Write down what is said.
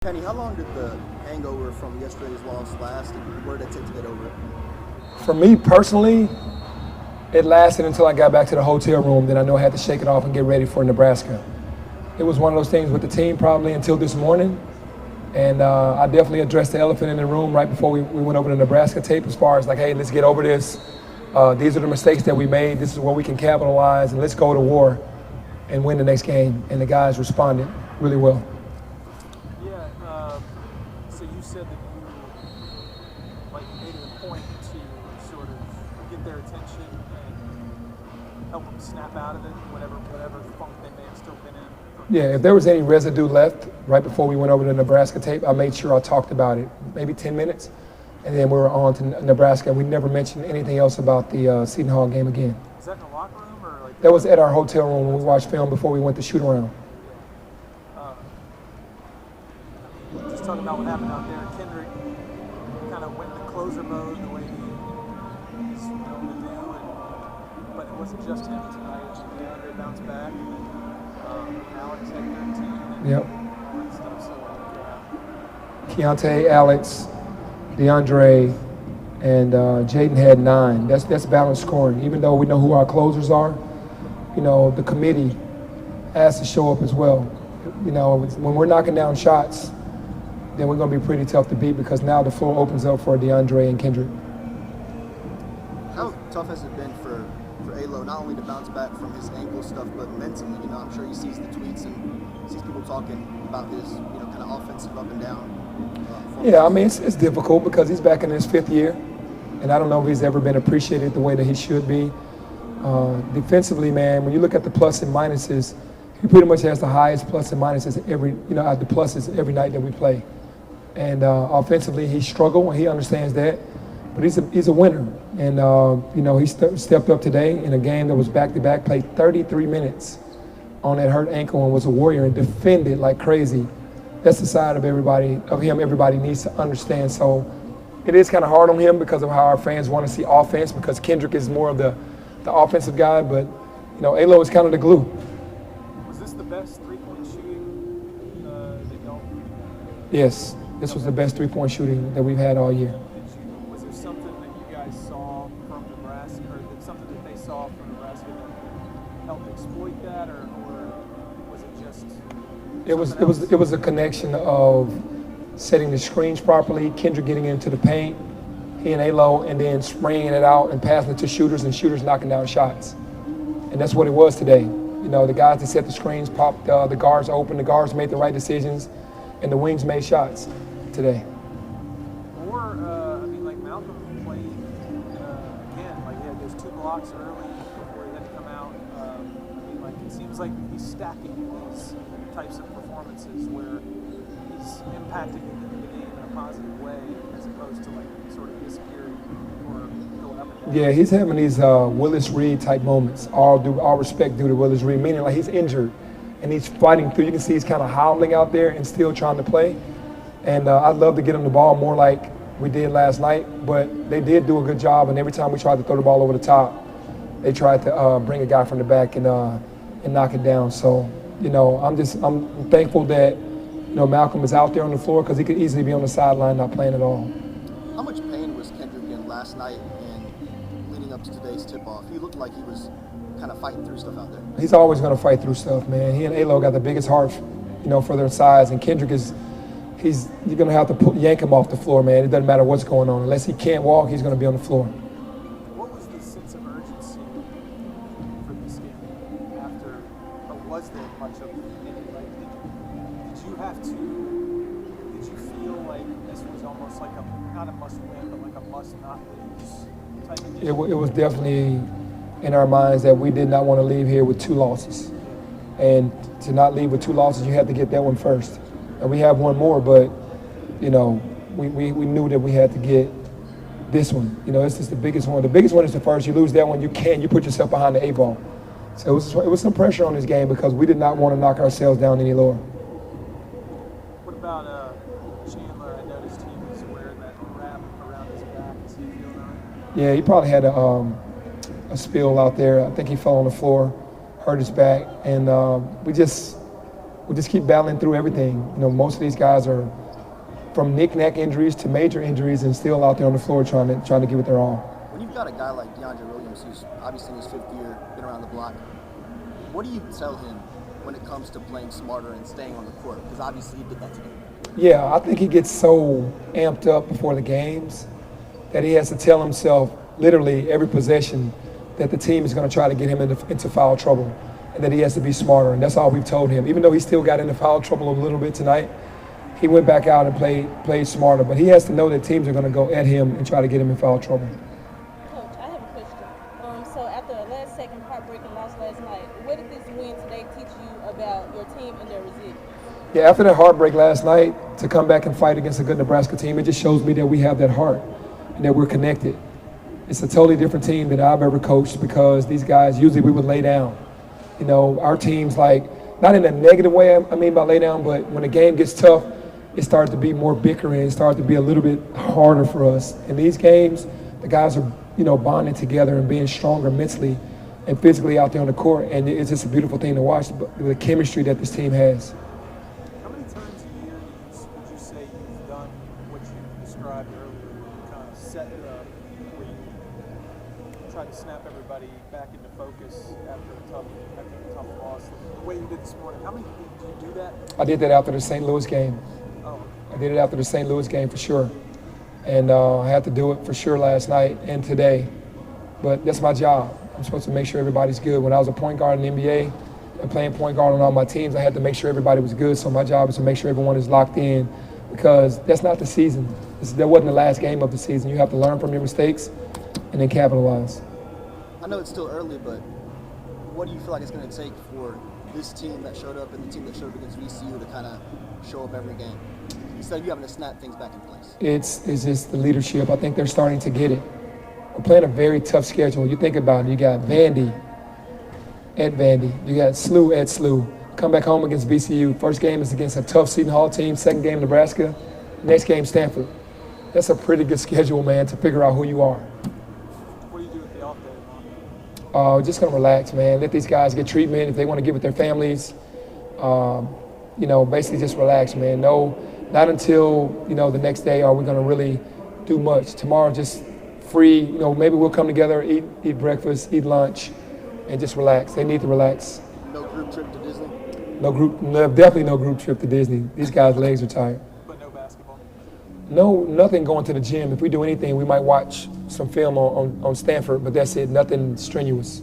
Penny, how long did the hangover from yesterday's loss last, and where did it take to get over it? For me personally, it lasted until I got back to the hotel room. Then I know I had to shake it off and get ready for Nebraska. It was one of those things with the team probably until this morning. And I definitely addressed the elephant in the room right before we went over the Nebraska tape as far as like, hey, let's get over this. These are the mistakes that we made. This is where we can capitalize, and let's go to war and win the next game. And the guys responded really well. So you said that you made it a point to sort of get their attention and help them snap out of it, whatever funk they may have still been in. Yeah, if there was any residue left right before we went over the Nebraska tape, I made sure I talked about it, maybe 10 minutes, and then we were on to Nebraska. We never mentioned anything else about the Seton Hall game again. Was that in the locker room or like? That was at our hotel room when we watched film before we went to shoot around. Just talking about what happened out there, Kendrick kind of went into closer mode the way he's known to do, but it wasn't just him tonight. DeAndre bounced back, and Alex had 13. Yep. And stuff. So, Keontae, Alex, DeAndre, and Jaden had 9. That's balanced scoring. Even though we know who our closers are, the committee has to show up as well. When we're knocking down shots, then we're going to be pretty tough to beat because now the floor opens up for DeAndre and Kendrick. How tough has it been for Alo not only to bounce back from his ankle stuff, but mentally? I'm sure he sees the tweets and sees people talking about his, kind of offensive up and down. Yeah, it's difficult because he's back in his 5th year, and I don't know if he's ever been appreciated the way that he should be. Defensively, man, when you look at the plus and minuses, he pretty much has the highest plus and minuses out the pluses every night that we play. And offensively, he struggled, and he understands that. But he's a winner. And, he stepped up today in a game that was back-to-back, played 33 minutes on that hurt ankle and was a warrior and defended like crazy. That's the side of him everybody needs to understand. So it is kind of hard on him because of how our fans want to see offense, because Kendrick is more of the offensive guy. But, Alo is kind of the glue. Was this the best three-point shooting that y'all? Yes. This was the best three-point shooting that we've had all year. Was there something that you guys saw from Nebraska, or something that they saw from Nebraska that helped exploit that, or was it just? It was a connection of setting the screens properly, Kendrick getting into the paint, he and Alo, and then spraying it out and passing it to shooters, and shooters knocking down shots. And that's what it was today. The guys that set the screens popped the guards open, the guards made the right decisions, and the wings made shots today. Or, Malcolm played again. He had those 2 blocks early before he had to come out. It seems like he's stacking these types of performances where he's impacting the game in a positive way, as opposed to sort of disappearing or going up and down. Yeah, he's having these Willis Reed type moments. All respect due to Willis Reed, meaning he's injured and he's fighting through. You can see he's kind of howling out there and still trying to play. And I'd love to get him the ball more like we did last night, but they did do a good job. And every time we tried to throw the ball over the top, they tried to bring a guy from the back and knock it down. So, I'm thankful that Malcolm is out there on the floor, because he could easily be on the sideline not playing at all. How much pain was Kendrick in last night and leading up to today's tip-off? He looked like he was kind of fighting through stuff out there. He's always going to fight through stuff, man. He and Alo got the biggest heart, for their size, and Kendrick you're going to have to yank him off the floor, man. It doesn't matter what's going on. Unless he can't walk, he's going to be on the floor. What was the sense of urgency for this game after, or was there much of any? Did you feel like this was almost like not a must-win, but like a must-not-lose type of game? It was definitely in our minds that we did not want to leave here with 2 losses. And to not leave with 2 losses, you had to get that one first. And we have one more, but, we knew that we had to get this one. This is the biggest one. The biggest one is the first. You lose that one, you put yourself behind the 8 ball. So it was some pressure on this game because we did not want to knock ourselves down any lower. What about Chandler? I noticed he was wearing that wrap around his back. Is he feeling all right? Yeah, he probably had a spill out there. I think he fell on the floor, hurt his back, and we just we'll just keep battling through everything. You know, most of these guys are from knick-knack injuries to major injuries and still out there on the floor trying to give it their all. When you've got a guy like DeAndre Williams, who's obviously in his 5th year, been around the block, what do you tell him when it comes to playing smarter and staying on the court? Because obviously he did that today. Yeah, I think he gets so amped up before the games that he has to tell himself literally every possession that the team is going to try to get him into foul trouble and that he has to be smarter. And that's all we've told him. Even though he still got into foul trouble a little bit tonight, he went back out and played smarter. But he has to know that teams are going to go at him and try to get him in foul trouble. Coach, I have a question. So after a last-second heartbreaking loss last night, what did this win today teach you about your team and their resilience? Yeah, after that heartbreak last night, to come back and fight against a good Nebraska team, it just shows me that we have that heart and that we're connected. It's a totally different team than I've ever coached because these guys, usually we would lay down. You know, our team's like, not in a negative way, I mean by lay down, but when the game gets tough, it starts to be more bickering. It starts to be a little bit harder for us. In these games, the guys are, you know, bonding together and being stronger mentally and physically out there on the court, and it's just a beautiful thing to watch, the chemistry that this team has. How many times a year would you say you've done what you described earlier, kind of set it up where you try to snap everybody back into focus after a tough loss, the way you did this morning? How many did you do that? I did that after the St. Louis game. Oh. I did it after the St. Louis game for sure. And I had to do it for sure last night and today. But that's my job. I'm supposed to make sure everybody's good. When I was a point guard in the NBA and playing point guard on all my teams, I had to make sure everybody was good. So my job is to make sure everyone is locked in because that's not the season. That wasn't the last game of the season. You have to learn from your mistakes and then capitalize. I know it's still early, but what do you feel like it's going to take for this team that showed up and the team that showed up against VCU to kind of show up every game instead of you having to snap things back in place? It's just the leadership. I think they're starting to get it. We're playing a very tough schedule. You think about it. You got Vandy at Vandy. You got SLU at SLU. Come back home against VCU. First game is against a tough Seton Hall team. Second game, Nebraska. Next game, Stanford. That's a pretty good schedule, man, to figure out who you are. What do you do with the off day, Mom? Just going to relax, man. Let these guys get treatment if they want to get with their families. You know, basically just relax, man. No, not until, you know, the next day are we going to really do much. Tomorrow, just free. You know, maybe we'll come together, eat breakfast, eat lunch, and just relax. They need to relax. No group trip to Disney? Definitely no group trip to Disney. These guys' legs are tired. But no basketball? No, nothing going to the gym. If we do anything, we might watch some film on Stanford, but that's it, nothing strenuous.